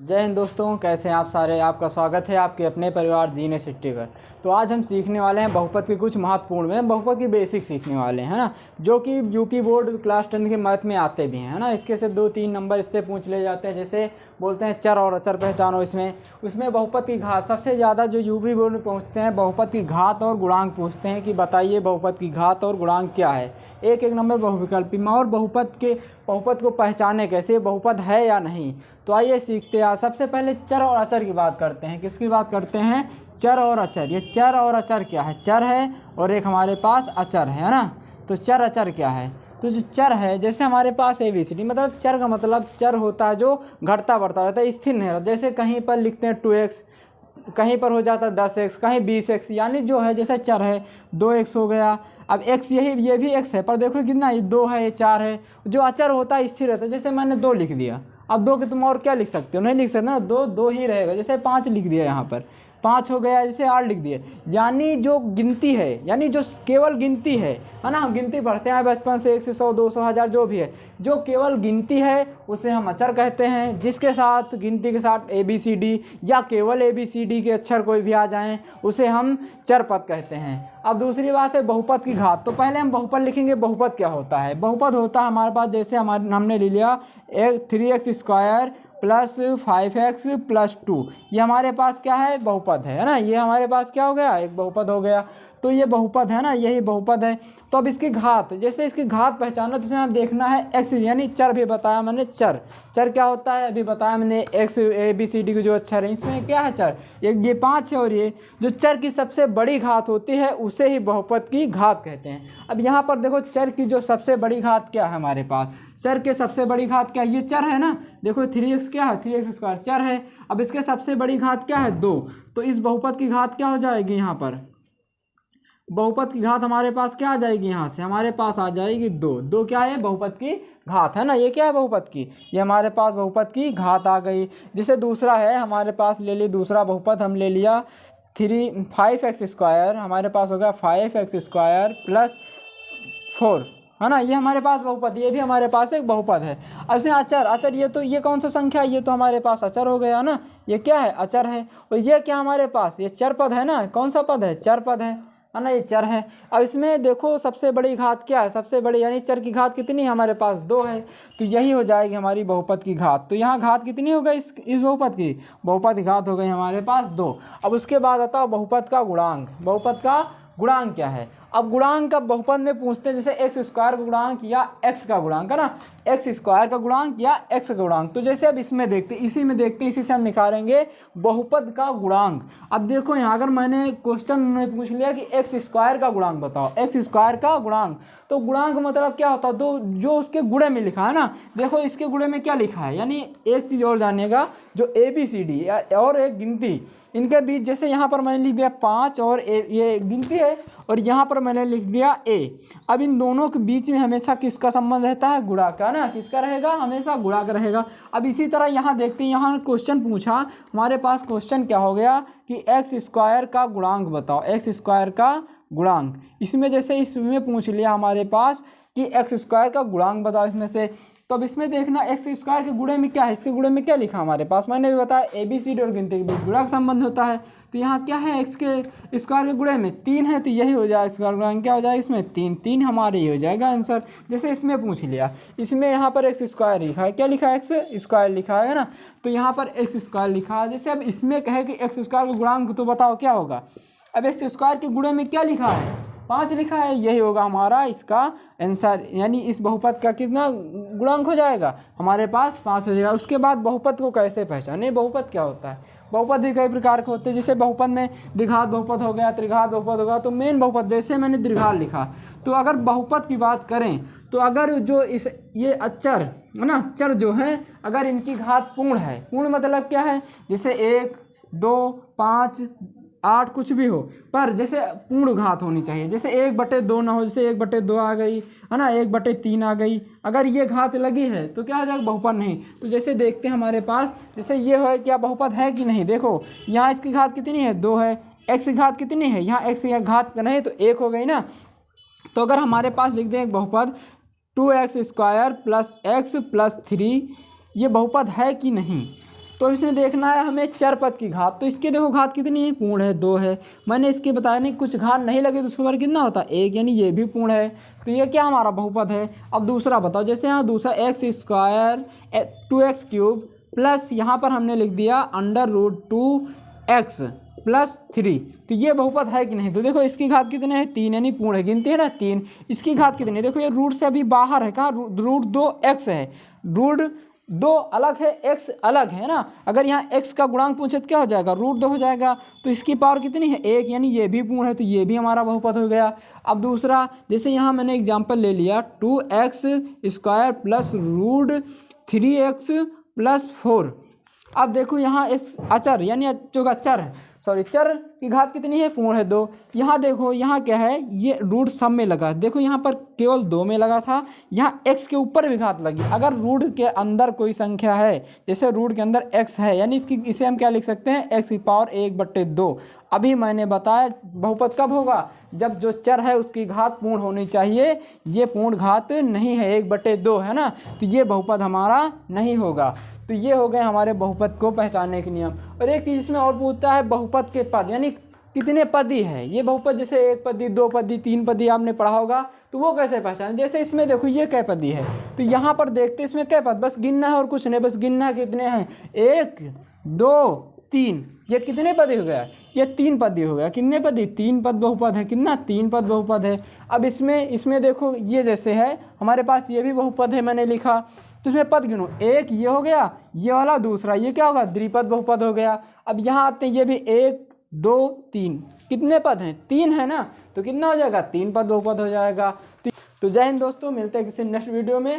जय हिंद दोस्तों, कैसे हैं आप सारे। आपका स्वागत है आपके अपने परिवार जीने सिट्टी पर। तो आज हम सीखने वाले हैं बहुपद के कुछ महत्वपूर्ण में बहुपद की बेसिक सीखने वाले हैं, है ना, जो कि यूपी बोर्ड क्लास 10 के मैथ में आते भी हैं, है ना। इसके से 2-3 नंबर इससे पूछ ले जाते हैं। जैसे बोलते हैं चर और अचर पहचानो। उसमें बहुपद की घात सबसे ज़्यादा जो यूपी बोर्ड में पूछते हैं, बहुपद की घात और गुणांक पूछते हैं कि बताइए बहुपद की घात और गुणांक क्या है। एक नंबर बहुविकल्पी में। और बहुपद को पहचाने कैसे, बहुपद है या नहीं। तो आइए सीखते हैं। सबसे पहले चर और अचर की बात करते हैं। किसकी बात करते हैं? चर और अचर। ये चर और अचर क्या है? चर है और एक हमारे पास अचर है ना। तो चर अचर क्या है? तो जो चर है, जैसे हमारे पास ABCD, मतलब चर का मतलब चर होता है जो घटता बढ़ता रहता है, स्थिर नहीं रहता। जैसे कहीं पर लिखते हैं 2x, कहीं पर हो जाता है 10x, कहीं 20x, यानी जो है जैसे चर है 2x हो गया। अब x ये भी x है, पर देखो कितना, ये 2 है, ये 4 है। जो अचर होता है स्थिर रहता है। जैसे मैंने 2 लिख दिया, अब 2 के तुम और क्या लिख सकते हो? नहीं लिख सकते ना, 2 ही रहेगा। जैसे 5 लिख दिया, यहाँ पर 5 हो गया, जैसे 8 लिख दिए। यानी जो गिनती है, यानी जो केवल गिनती है ना, हम गिनती पढ़ते हैं बचपन से 1 से 100, 200, 1000 जो भी है, जो केवल गिनती है उसे हम अचर कहते हैं। जिसके साथ गिनती के साथ ABCD या केवल ABCD के अक्षर कोई भी आ जाएं उसे हम चर पद कहते हैं। अब दूसरी बात है बहुपद की घात। तो पहले हम बहुपद लिखेंगे। बहुपद क्या होता है? बहुपद होता है हमारे पास, जैसे हमने ले लिया 3x² प्लस 5x प्लस 2, ये हमारे पास क्या है? बहुपद है ना। ये हमारे पास क्या हो गया? एक बहुपद हो गया। तो ये बहुपद है ना, यही बहुपद है। तो अब इसकी घात, जैसे इसकी घात पहचानो तो इसमें हम देखना है x, यानी चर भी बताया मैंने। चर क्या होता है अभी बताया मैंने। x ABCD के जो अक्षर है इसमें क्या है? चर। ये 5 है, और ये जो चर की सबसे बड़ी घात होती है उसे ही बहुपद की घात कहते हैं। अब यहाँ पर देखो, चर की जो सबसे बड़ी घात क्या है हमारे पास? चर के सबसे बड़ी घात क्या है? ये चर है ना। देखो 3x क्या है? 3x² चर है। अब इसके सबसे बड़ी घात क्या है? 2। तो इस बहुपद की घात क्या हो जाएगी? यहाँ पर बहुपद की घात हमारे पास क्या आ जाएगी? यहाँ से हमारे पास आ जाएगी 2 क्या है? बहुपद की घात है ना। ये क्या है? बहुपद की, ये हमारे पास बहुपद की घात आ गई। जिसे दूसरा है हमारे पास, ले ली दूसरा बहुपद हम ले लिया 5x², हमारे पास हो गया 5x² प्लस 4, है ना। ये हमारे पास बहुपद, ये भी हमारे पास एक बहुपद है। अब इसमें अचर, ये कौन सा संख्या है? ये तो हमारे पास अचर हो गया ना। ये क्या है? अचर है। और ये क्या हमारे पास? ये चर पद है ना। कौन सा पद है? चर पद है ना। ये चर है। अब इसमें देखो सबसे बड़ी घात क्या है? सबसे बड़ी, यानी चर की घात कितनी है हमारे पास? 2 है। तो यही हो जाएगी हमारी बहुपद की घात। तो यहाँ घात कितनी हो गई इस बहुपद की? बहुपद की घात हो गई हमारे पास 2। अब उसके बाद आता है बहुपद का गुणांक। बहुपद का गुणांक क्या है? अब गुणांक का बहुपद में पूछते हैं, जैसे x² का गुणांक या x का गुणांक, है ना। x² का गुणांक या x का गुणांक। तो जैसे अब इसमें देखते हैं, इसी से हम निकालेंगे बहुपद का गुणांक। अब देखो यहाँ अगर मैंने क्वेश्चन में पूछ लिया कि x² का गुणांक बताओ, x² का गुणांक, तो गुणांक मतलब क्या होता है? दो जो उसके गुणे में लिखा है ना। देखो इसके गुणे में क्या लिखा है, यानी एक चीज़ और जानिएगा, जो ABCD और एक गिनती, इनके बीच, जैसे यहाँ पर मैंने लिख दिया 5 और ये गिनती है, और यहाँ पर मैंने लिख दिया A। अब इन दोनों के बीच में हमेशा किसका संबंध रहता है? गुणा का ना। किसका रहेगा? हमेशा गुणा का रहेगा। अब इसी तरह यहाँ देखते हैं, यहाँ क्वेश्चन पूछा, हमारे पास क्वेश्चन क्या हो गया कि x² का गुणांक बताओ, x² का गुणांक। इसमें जैसे इसमें पूछ लिया हमारे पास कि x² का गुणांक बताओ इसमें से। तो अब इसमें देखना x² के गुणे में क्या है? इसके गुणे में क्या लिखा हमारे पास? मैंने भी बताया ABCD और गिनती के बीच गुणा का संबंध होता है। तो यहाँ क्या है? x के स्क्वायर के गुणे में 3 है, तो यही हो जाएगा स्क्वायर गुणांक। क्या हो जाएगा इसमें? 3 हमारे ही हो जाएगा आंसर। जैसे इसमें पूछ लिया, इसमें यहाँ पर x² लिखा है, क्या लिखा है? x² लिखा है ना। तो यहाँ पर x² लिखा है। जैसे अब इसमें कहे कि x² का गुणांक, तो बताओ क्या होगा? अब x² के गुणे में क्या लिखा है? 5 लिखा है, यही होगा हमारा इसका आंसर। यानी इस बहुपद का कितना गुणांक हो जाएगा? हमारे पास 5 हो जाएगा। उसके बाद बहुपद को कैसे पहचाने? बहुपद क्या होता है? बहुपद भी कई प्रकार के होते हैं। जैसे बहुपद में द्विघात बहुपद हो गया, त्रिघात बहुपद होगा। तो मेन बहुपद, जैसे मैंने द्विघात लिखा, तो अगर बहुपद की बात करें तो अगर जो ये अचर है ना, चर जो है, अगर इनकी घात पूर्ण है, पूर्ण मतलब क्या है? जैसे 1, 2, 5, 8 कुछ भी हो, पर जैसे पूर्ण घात होनी चाहिए। जैसे 1/2 ना हो, जैसे 1/2 आ गई, है ना, 1/3 आ गई। अगर ये घात लगी है तो क्या हो जाएगा? बहुपद नहीं। तो जैसे देखते हैं हमारे पास, जैसे ये है, क्या बहुपद है कि नहीं? देखो यहाँ इसकी घात कितनी है? 2 है। x की घात कितनी है? यहाँ x की घात नहीं तो 1 हो गई ना। तो अगर हमारे पास लिख दें एक बहुपद 2x² प्लस x प्लस 3, ये बहुपद है कि नहीं? तो अब इसमें देखना है हमें चर पद की घात। तो इसके देखो घात कितनी है, पूर्ण है, 2 है। मैंने इसके बताया नहीं कुछ घात नहीं लगे तो उसके ऊपर कितना होता है, 1, यानी ये भी पूर्ण है। तो ये क्या हमारा बहुपद है। अब दूसरा बताओ, जैसे यहाँ दूसरा x² 2x³ प्लस यहाँ पर हमने लिख दिया √2x + 3। तो ये बहुपद है कि नहीं। तो देखो इसकी घात कितने है, 3, यानी पूर्ण है, गिनते हैं ना 3। इसकी घात कितनी है, देखो ये रूट से अभी बाहर है, कहाँ, √2x है, √2 अलग है, x अलग है ना। अगर यहाँ x का गुणांक पूछे तो क्या हो जाएगा, √2 हो जाएगा। तो इसकी पावर कितनी है, 1, यानी ये भी पूर्ण है, तो ये भी हमारा बहुपद हो गया। अब दूसरा, जैसे यहाँ मैंने एग्जाम्पल ले लिया 2x² + √3x + 4। अब देखो यहाँ इस अचर यानी जो अचर है, सॉरी चर की घात कितनी है, पूर्ण है, 2। यहाँ देखो यहाँ क्या है, ये रूट सब में लगा, देखो यहाँ पर केवल 2 में लगा था, यहाँ x के ऊपर भी घात लगी। अगर रूट के अंदर कोई संख्या है, जैसे रूट के अंदर x है, यानी इसे हम क्या लिख सकते हैं, x⁴ अभी मैंने बताया बहुपद कब होगा, जब जो चर है उसकी घात पूर्ण होनी चाहिए। ये पूर्ण घात नहीं है, 1/2 है ना, तो ये बहुपद हमारा नहीं होगा। तो ये हो गए हमारे बहुपद को पहचानने के नियम। और एक चीज़ इसमें और पूछता है बहुपद के पद, यानी कितने पदी है ये बहुपद। जैसे 1 पदी, 2 पदी, 3 पदी आपने पढ़ा होगा, तो वो कैसे पहचाने। जैसे इसमें देखो ये कै पदी है, तो यहाँ पर देखते इसमें कै पद, बस गिनना है और कुछ नहीं, बस गिनना है कितने हैं, 1 2 3। ये कितने पदी हो गया, ये 3 पदी हो गया। कितने पदी, 3 पद बहुपद है, कितना, 3 पद बहुपद है। अब इसमें देखो ये जैसे है हमारे पास, ये भी बहुपद है, मैंने लिखा, तो इसमें पद गिनो, 1 ये हो गया, ये वाला दूसरा, ये क्या होगा, द्विपद बहुपद हो गया। अब यहाँ आते हैं, ये भी 1 2 3, कितने पद हैं, 3 है ना, तो कितना हो जाएगा, 3 पद बहुपद हो जाएगा। तो जय हिंद दोस्तों, मिलते हैं किसी नेक्स्ट वीडियो में।